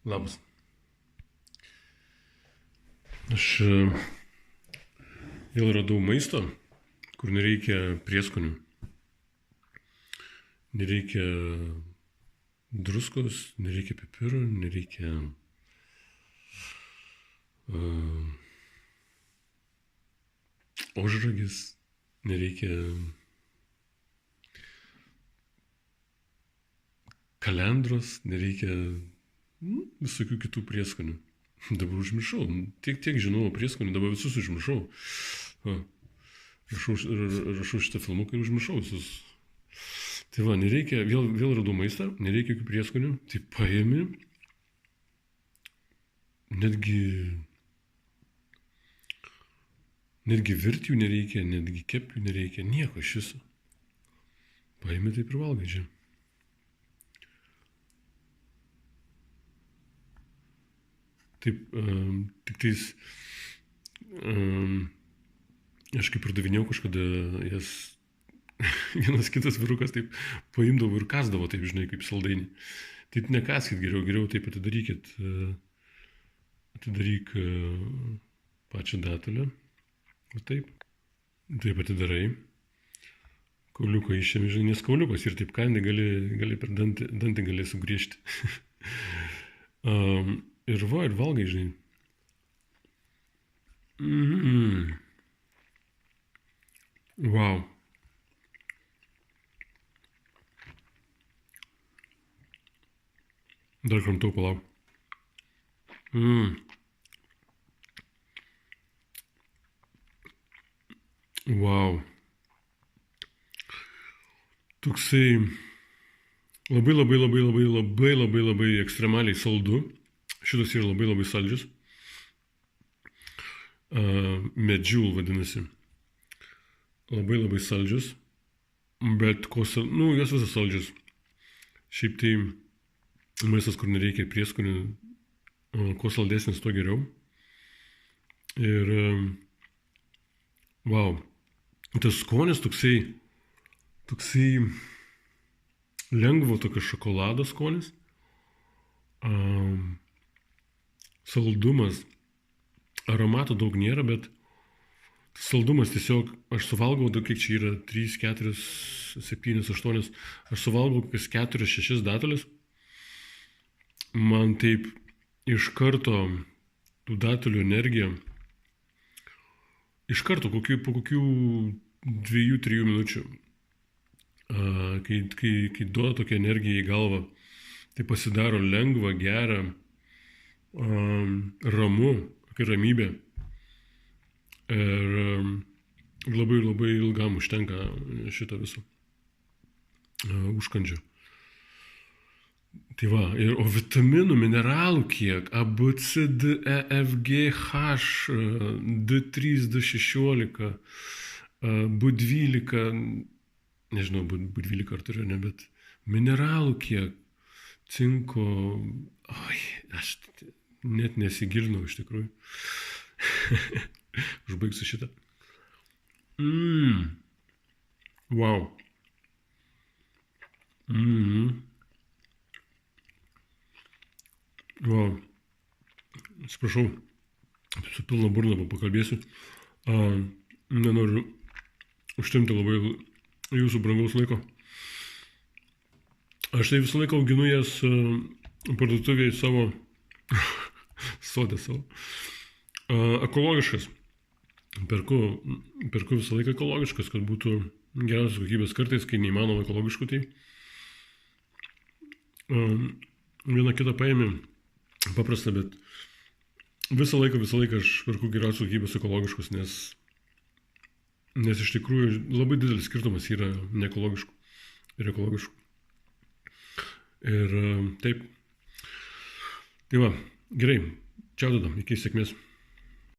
Labas. Aš vėl radau maisto, kur nereikia prieskonių. Nereikia druskos, nereikia pipirų, nereikia ožragis, nereikia kalendros, nereikia visokių kitų prieskonių. Dabar užmiršau. Tiek žinau prieskonių, dabar visus užmiršau. Rašau šitą filmuką ir užmiršau visus. Tai va, nereikia, vėl radau maistą, nereikia jokių prieskonių. Tai paėmi, netgi virti jų nereikia, netgi kepti jų nereikia, nieko iš viso. Paėmi taip ir valgai čia. Taip, tik tais, aš kaip pardavinėjau kažkada jas, vienas kitas vyrukas taip paimdavo ir kasdavo, taip žinai, kaip saldainį. Taip nekaskit geriau taip atidaryk pačią datulę. Taip atidarai. Kauliuką išėmė, žinai, nes kauliukas ir taip kandį gali per dantį gali sugriežti. Ir valgai, žinai. Wow. Dar kramtau, palauk. Wow. Toksai labai ekstremaliai saldu. Šitas yra labai saldžius. Medžiul vadinasi. Labai saldžius. Bet jos visas saldžius. Šiaip tai maistas, kur nereikia prieskonių, kuo saldesnis, tuo geriau. Ir wow. Tas skonis toksai lengvo tokio šokolado skonis. Saldumas, aromato daug nėra, bet saldumas tiesiog, aš suvalgau, kiek čia yra, 3, 4, 7, 8, aš suvalgau kokias 4-6 datulės. Man taip iš karto tų datulių energija, iš karto po kokių 2-3 minučių, kai duoda tokia energija į galvą, tai pasidaro lengva, gera, ramu, ramybė. Ir labai ilgam užtenka šito viso užkandžio. Tai va, o vitaminų, mineralų kiek, A, B, C, D, E, F, G, H, D3, D16, B12, nežinau, B12 ar turiu, ne, bet mineralų kiek, cinko, aš net nesigilinau iš tikrųjų. Užbaigsiu šitą. Wow. Wow. Atsiprašau, su pilna burna pakalbėsiu. Nenoriu užtimti labai jūsų brangaus laiko. Aš tai visą laiką auginu jas parduotuvėje savo, sode savo. Ekologiškas. Perku visą laiką ekologiškas, kad būtų geros kokybės. Kartais, kai neįmanoma ekologiškų, tai vieną kitą paėmė paprastą, bet visą laiką aš perku geriausios kokybės ekologiškus, nes iš tikrųjų labai didelis skirtumas yra neekologiškų ir ekologiškų. Ir taip. Tai va, gerai. Čiau tada, iki sėkmės.